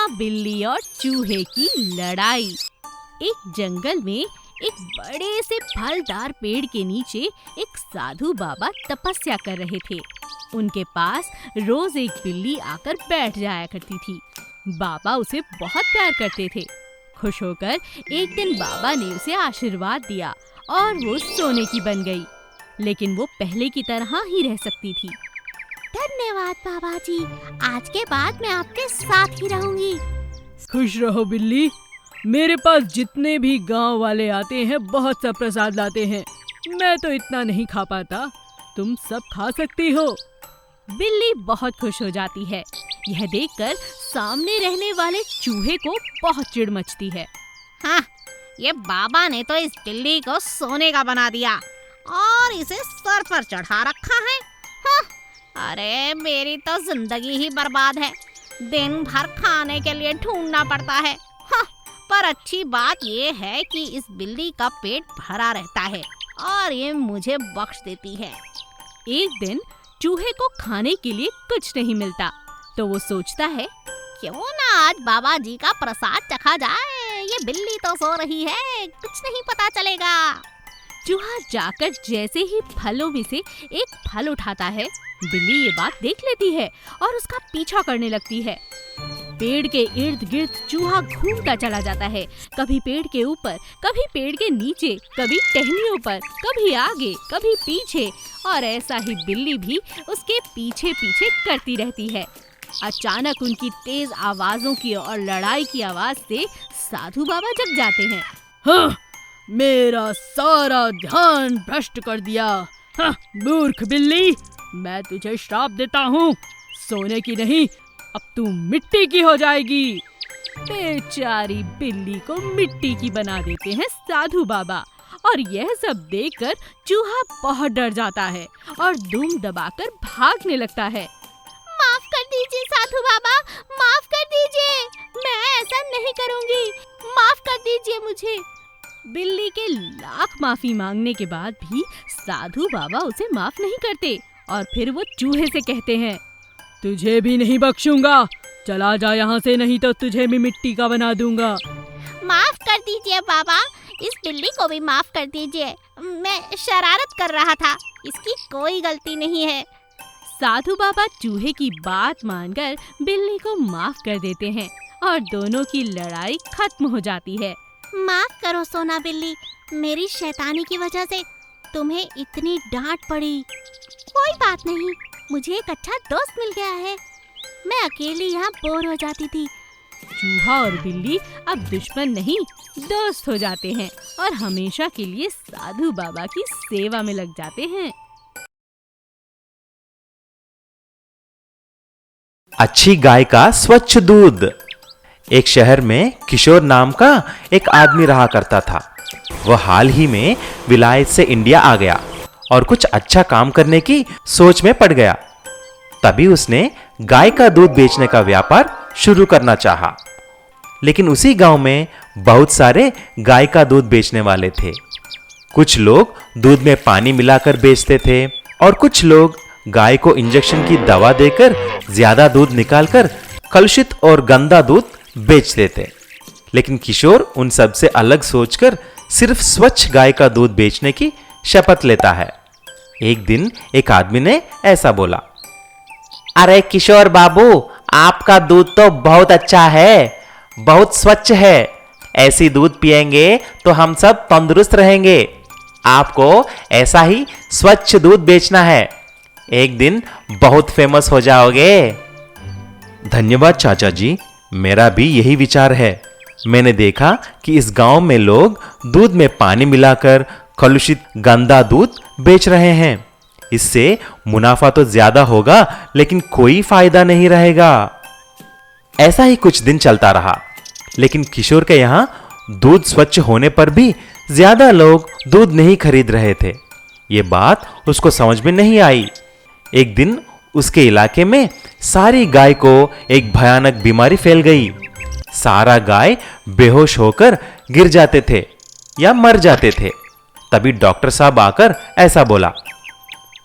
बिल्ली और चूहे की लड़ाई। एक जंगल में एक बड़े से फलदार पेड़ के नीचे एक साधु बाबा तपस्या कर रहे थे। उनके पास रोज एक बिल्ली आकर बैठ जाया करती थी। बाबा उसे बहुत प्यार करते थे। खुश होकर एक दिन बाबा ने उसे आशीर्वाद दिया और वो सोने की बन गई, लेकिन वो पहले की तरह ही रह सकती थी। धन्यवाद बाबा जी, आज के बाद मैं आपके साथ ही रहूंगी। खुश रहो बिल्ली, मेरे पास जितने भी गांव वाले आते हैं बहुत सा प्रसाद लाते हैं। मैं तो इतना नहीं खा पाता, तुम सब खा सकती हो। बिल्ली बहुत खुश हो जाती है। यह देखकर सामने रहने वाले चूहे को बहुत चिढ़ मचती है। हाँ, ये बाबा ने तो इस बिल्ली को सोने का बना दिया और इसे सर पर चढ़ा रखा है। हाँ, अरे मेरी तो जिंदगी ही बर्बाद है। दिन भर खाने के लिए ढूंढना पड़ता है। हाँ, पर अच्छी बात ये है कि इस बिल्ली का पेट भरा रहता है और ये मुझे बख्श देती है। एक दिन चूहे को खाने के लिए कुछ नहीं मिलता, तो वो सोचता है, क्यों ना आज बाबा जी का प्रसाद चखा जाए। ये बिल्ली तो सो रही है, कुछ नहीं पता चलेगा। चूहा जाकर जैसे ही फलों में से एक फल उठाता है, बिल्ली ये बात देख लेती है और उसका पीछा करने लगती है। पेड़ के इर्द गिर्द चूहा घूमता चला जाता है, कभी पेड़ के ऊपर, कभी पेड़ के नीचे, कभी टहनियों पर, कभी आगे, कभी पीछे, और ऐसा ही बिल्ली भी उसके पीछे पीछे करती रहती है। अचानक उनकी तेज आवाजों की और लड़ाई की आवाज से साधु बाबा जग जाते हैं। हाँ, मेरा सारा ध्यान भ्रष्ट कर दिया। हाँ, मूर्ख बिल्ली, मैं तुझे श्राप देता हूँ। सोने की नहीं, अब तू मिट्टी की हो जाएगी। बेचारी बिल्ली को मिट्टी की बना देते हैं साधु बाबा, और यह सब देखकर चूहा बहुत डर जाता है और दुम दबाकर भागने लगता है। माफ कर दीजिए साधु बाबा, माफ कर दीजिए, मैं ऐसा नहीं करूंगी, माफ कर दीजिए मुझे। बिल्ली के लाख माफी मांगने के बाद भी साधु बाबा उसे माफ नहीं करते और फिर वो चूहे से कहते हैं, तुझे भी नहीं बख्शूंगा, चला जा यहाँ से, नहीं तो तुझे भी मिट्टी का बना दूंगा। माफ कर दीजिए बाबा, इस बिल्ली को भी माफ कर दीजिए, मैं शरारत कर रहा था, इसकी कोई गलती नहीं है। साधु बाबा चूहे की बात मानकर बिल्ली को माफ कर देते हैं और दोनों की लड़ाई खत्म हो जाती है। माफ करो सोना बिल्ली, मेरी शैतानी की वजह से तुम्हें इतनी डांट पड़ी। कोई बात नहीं, मुझे एक अच्छा दोस्त मिल गया है, मैं अकेली यहाँ बोर हो जाती थी। चूहा और बिल्ली अब दुश्मन नहीं, दोस्त हो जाते हैं और हमेशा के लिए साधु बाबा की सेवा में लग जाते हैं। अच्छी गाय का स्वच्छ दूध। एक शहर में किशोर नाम का एक आदमी रहा करता था। वह हाल ही में विलायत से इंडिया आ गया और कुछ अच्छा काम करने की सोच में पड़ गया। तभी उसने गाय का दूध बेचने का व्यापार शुरू करना चाहा। लेकिन उसी गांव में बहुत सारे गाय का दूध बेचने वाले थे। कुछ लोग दूध में पानी मिलाकर बेचते थे और कुछ लोग गाय को इंजेक्शन की दवा देकर ज्यादा दूध निकालकर कलुषित और गंदा दूध बेचते थे। लेकिन किशोर उन सब से अलग सोचकर सिर्फ स्वच्छ गाय का दूध बेचने की शपथ लेता है। एक दिन एक आदमी ने ऐसा बोला, अरे किशोर बाबू, आपका दूध तो बहुत अच्छा है, बहुत स्वच्छ है। ऐसी दूध पिएंगे तो हम सब तंदुरुस्त रहेंगे। आपको ऐसा ही स्वच्छ दूध बेचना है, एक दिन बहुत फेमस हो जाओगे। धन्यवाद चाचा जी, मेरा भी यही विचार है। मैंने देखा कि इस गांव में लोग दूध में पानी मिलाकर कलुषित गंदा दूध बेच रहे हैं। इससे मुनाफा तो ज्यादा होगा लेकिन कोई फायदा नहीं रहेगा। ऐसा ही कुछ दिन चलता रहा, लेकिन किशोर के यहां दूध स्वच्छ होने पर भी ज्यादा लोग दूध नहीं खरीद रहे थे। ये बात उसको समझ में नहीं आई। एक दिन उसके इलाके में सारी गाय को एक भयानक बीमारी फैल गई। सारा गाय बेहोश होकर गिर जाते थे या मर जाते थे। तभी डॉक्टर साहब आकर ऐसा बोला,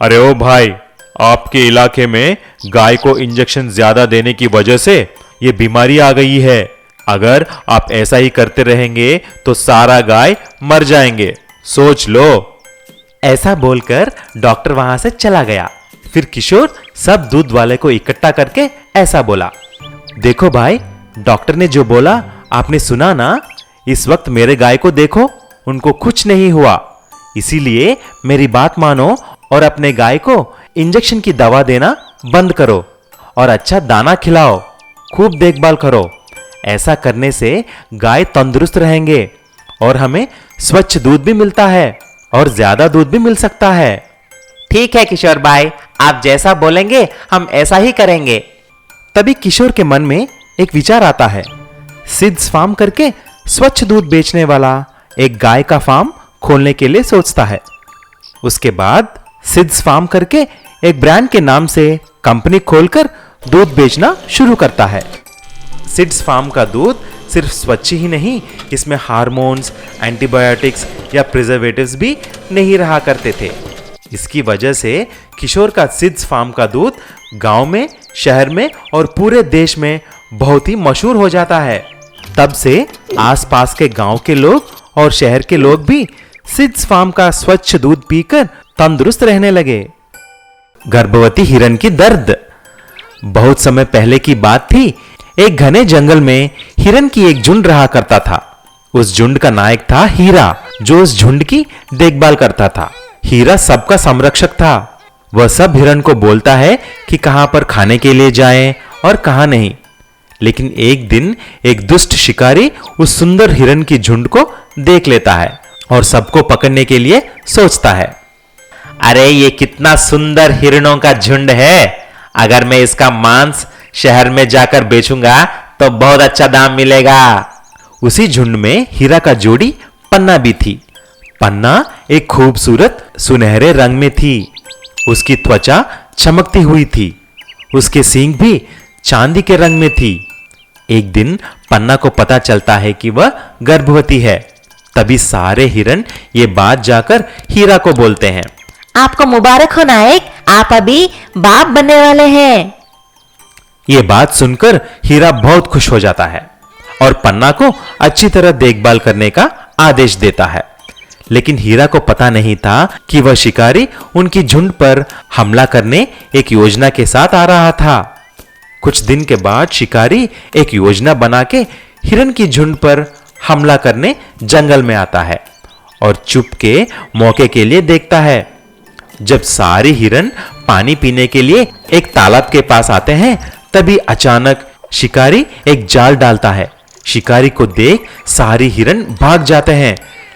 अरे ओ भाई, आपके इलाके में गाय को इंजेक्शन ज्यादा देने की वजह से ये बीमारी आ गई है। अगर आप ऐसा ही करते रहेंगे तो सारा गाय मर जाएंगे, सोच लो। ऐसा बोलकर डॉक्टर वहां से चला गया। फिर किशोर सब दूध वाले को इकट्ठा करके ऐसा बोला, देखो भाई, डॉक्टर ने जो बोला आपने सुना ना। इस वक्त मेरे गाय को देखो, उनको कुछ नहीं हुआ। इसीलिए मेरी बात मानो और अपने गाय को इंजेक्शन की दवा देना बंद करो और अच्छा दाना खिलाओ, खूब देखभाल करो। ऐसा करने से गाय तंदुरुस्त रहेंगे और हमें स्वच्छ दूध भी मिलता है और ज्यादा दूध भी मिल सकता है। ठीक है किशोर भाई, आप जैसा बोलेंगे हम ऐसा ही करेंगे। तभी किशोर के मन में एक विचार आता है। सिड्स फार्म करके स्वच्छ दूध बेचने वाला एक गाय का फार्म खोलने के लिए सोचता है। उसके बाद सिड्स फार्म करके एक ब्रांड के नाम से कंपनी खोलकर दूध बेचना शुरू करता है। सिड्स फार्म का दूध सिर्फ स्वच्छ ही नहीं, इसमें हार्मोन्स, एंटीबायोटिक्स या प्रिजर्वेटिव्स भी नहीं रहा करते थे। इसकी वजह से किशोर का सिड्स फार्म का दूध गांव में, शहर में और पूरे देश में बहुत ही मशहूर हो जाता है। तब से आसपास के गांव के लोग और शहर के लोग भी सिड्स फार्म का स्वच्छ दूध पीकर तंदुरुस्त रहने लगे। गर्भवती हिरन की दर्द। बहुत समय पहले की बात थी। एक घने जंगल में हिरन की एक झुंड रहा करता था। उस झुंड का नायक था हीरा, जो उस झुंड की देखभाल करता था। हीरा सबका संरक्षक था। वह सब हिरन को बोलता है कि कहां पर खाने के लिए जाएं और कहां नहीं। लेकिन एक दिन एक दुष्ट शिकारी उस सुंदर हिरन की झुंड को देख लेता है और सबको पकड़ने के लिए सोचता है। अरे ये कितना सुंदर हिरणों का झुंड है। अगर मैं इसका मांस शहर में जाकर बेचूंगा तो बहुत अच्छा दाम मिलेगा। उसी झुंड में हीरा का जोड़ी पन्ना भी थी। पन्ना एक खूबसूरत सुनहरे रंग में थी। उसकी त्वचा चमकती हुई थी। उसके सींग भी चांदी के रंग में थी। एक दिन पन्ना को पता चलता है कि वह गर्भवती है। तभी सारे हिरन ये बात जाकर हीरा को बोलते हैं। आपको मुबारक हो नायक, आप अभी बाप बनने वाले हैं। ये बात सुनकर हीरा बहुत खुश हो जाता है और पन्ना को अच्छी तरह देखभाल करने का आदेश देता है। लेकिन हीरा को पता नहीं था कि वह शिकारी उनकी झुंड पर हमला करने एक योजना के साथ आ रहा था। कुछ दिन के बाद शिकारी एक योजना बना के हिरन की झुंड पर हमला करने जंगल में आता है और चुप के मौके के लिए देखता है। जब सारे हिरन पानी पीने के लिए एक तालाब के पास आते हैं, तभी अचानक शिकारी एक जाल डालता है। शिकारी को देख सारी हिरन भाग जाते हैं,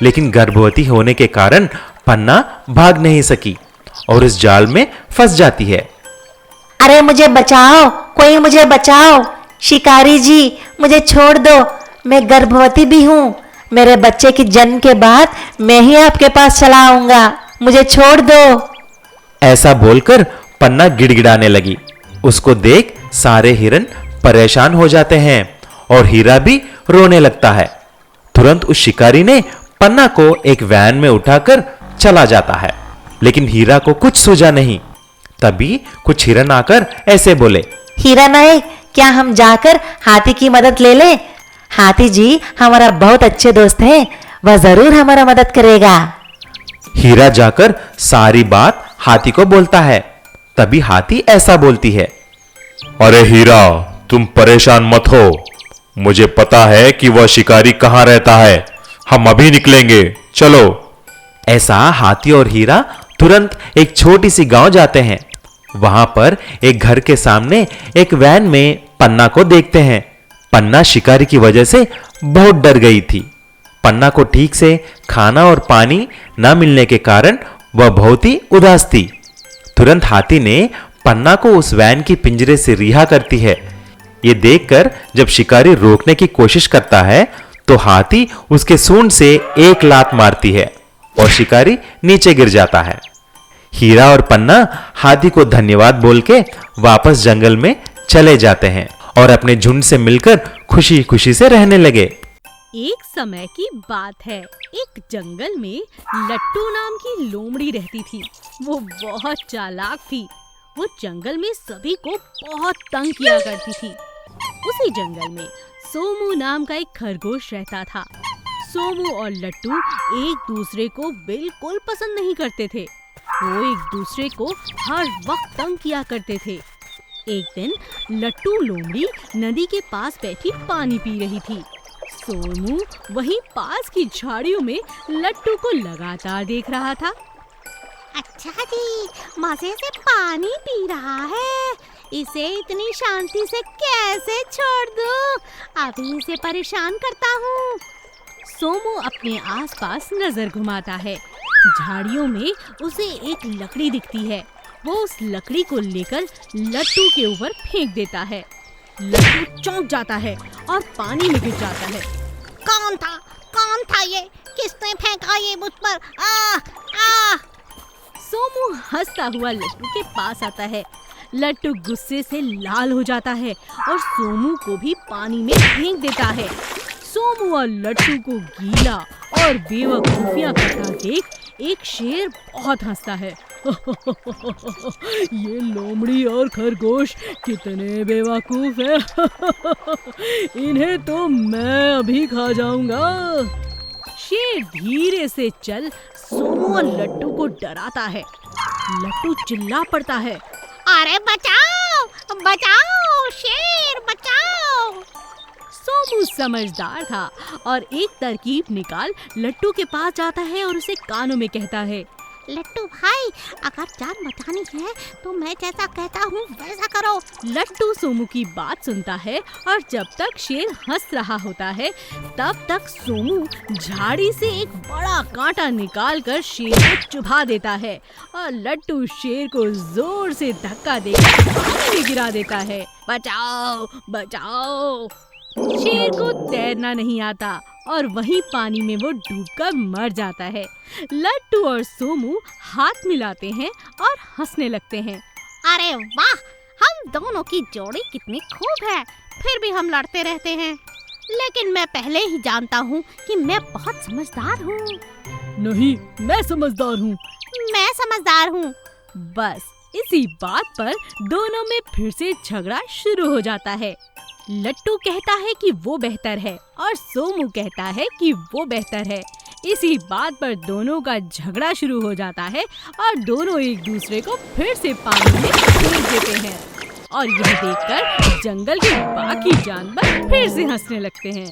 लेकिन गर्भवती होने के कारण पन्ना भाग नहीं सकी और इस जाल में फंस जाती है। अरे मुझे बचाओ, कोई मुझे बचाओ। शिकारी जी मुझे छोड़ दो, मैं गर्भवती भी हूँ। मेरे बच्चे की जन्म के बाद मैं ही आपके पास चला आऊंगा, मुझे छोड़ दो। ऐसा बोलकर पन्ना गिड़गिड़ाने लगी। उसको देख सारे हिरन परेशान हो जाते हैं और हीरा भी रोने लगता है। तुरंत उस शिकारी ने पन्ना को एक वैन में उठाकर चला जाता है, लेकिन हीरा को कुछ सूझा नहीं। तभी कुछ हिरन आकर ऐसे बोले, हीरा नायक, क्या हम जाकर हाथी की मदद ले लें? हाथी जी हमारा बहुत अच्छे दोस्त है, वह जरूर हमारा मदद करेगा। हीरा जाकर सारी बात हाथी को बोलता है। तभी हाथी ऐसा बोलती है, अरे हीरा, तुम परेशान मत हो। मुझे पता है कि वह शिकारी कहां रहता है। हम अभी निकलेंगे, चलो। ऐसा हाथी और हीरा तुरंत एक छोटी सी गांव जाते हैं। वहां पर एक घर के सामने एक वैन में पन्ना को देखते हैं। पन्ना शिकारी की वजह से बहुत डर गई थी। पन्ना को ठीक से खाना और पानी न मिलने के कारण वह बहुत ही उदास थी। तुरंत हाथी ने पन्ना को उस वैन की पिंजरे से रिहा करती है। ये देखकर जब शिकारी रोकने की कोशिश करता है तो हाथी उसके सूंड से एक लात मारती है और शिकारी नीचे गिर जाता है। हीरा और पन्ना हाथी को धन्यवाद बोल के वापस जंगल में चले जाते हैं और अपने झुंड से मिलकर खुशी खुशी से रहने लगे। एक समय की बात है, एक जंगल में लट्टू नाम की लोमड़ी रहती थी। वो बहुत चालाक थी। वो जंगल में सभी को बहुत तंग किया करती थी। उसी जंगल में सोमू नाम का एक खरगोश रहता था। सोमू और लट्टू एक दूसरे को बिल्कुल पसंद नहीं करते थे। वो एक दूसरे को हर वक्त तंग किया करते थे। एक दिन लट्टू लोमड़ी नदी के पास बैठी पानी पी रही थी। सोमू वहीं पास की झाड़ियों में लट्टू को लगातार देख रहा था। अच्छा जी, मजे से पानी पी रहा है, इसे इतनी शांति से कैसे छोड़ दूं? अभी इसे परेशान करता हूँ। सोमू अपने आसपास नजर घुमाता है। झाड़ियों में उसे एक लकड़ी दिखती है। वो उस लकड़ी को लेकर लट्टू के ऊपर फेंक देता है। लट्टू चौंक जाता है और पानी में गिर जाता है। कौन था ये? किसने फेंका ये मुझ पर? आ आ सोमू हंसता हुआ लट्टू के पास आता है। लट्टू गुस्से से लाल हो जाता है और सोमू को भी पानी में फेंक देता है। सोमू और लट्टू को गीला और बेवकूफियां करता देख एक शेर बहुत हंसता है। ये लोमड़ी और खरगोश कितने बेवकूफ है। इन्हें तो मैं अभी खा जाऊंगा। शेर धीरे से चल सोमू और लट्टू को डराता है। लट्टू चिल्ला पड़ता है, अरे बचाओ बचाओ, शेर बचाओ। सोमू समझदार था और एक तरकीब निकाल लट्टू के पास जाता है और उसे कानों में कहता है, लट्टू भाई, अगर जान बचानी है तो मैं जैसा कहता हूँ वैसा करो। लट्टू सोमू की बात सुनता है और जब तक शेर हंस रहा होता है तब तक सोमू झाड़ी से एक बड़ा कांटा निकालकर शेर को चुभा देता है और लट्टू शेर को जोर से धक्का देकर पानी में गिरा देता है। बचाओ बचाओ। शेर को तैरना नहीं आता और वहीं पानी में वो डूबकर मर जाता है। लट्टू और सोमू हाथ मिलाते हैं और हंसने लगते हैं। अरे वाह, हम दोनों की जोड़ी कितनी खूब है, फिर भी हम लड़ते रहते हैं। लेकिन मैं पहले ही जानता हूँ कि मैं बहुत समझदार हूँ। नहीं, मैं समझदार हूँ। मैं समझदार हूँ। बस इसी बात पर दोनों में फिर से झगड़ा शुरू हो जाता है। लट्टू कहता है कि वो बेहतर है और सोमू कहता है कि वो बेहतर है। इसी बात पर दोनों का झगड़ा शुरू हो जाता है और दोनों एक दूसरे को फिर से पानी में फेंक देते हैं। और यह देखकर जंगल के बाकी जानवर फिर से हंसने लगते हैं।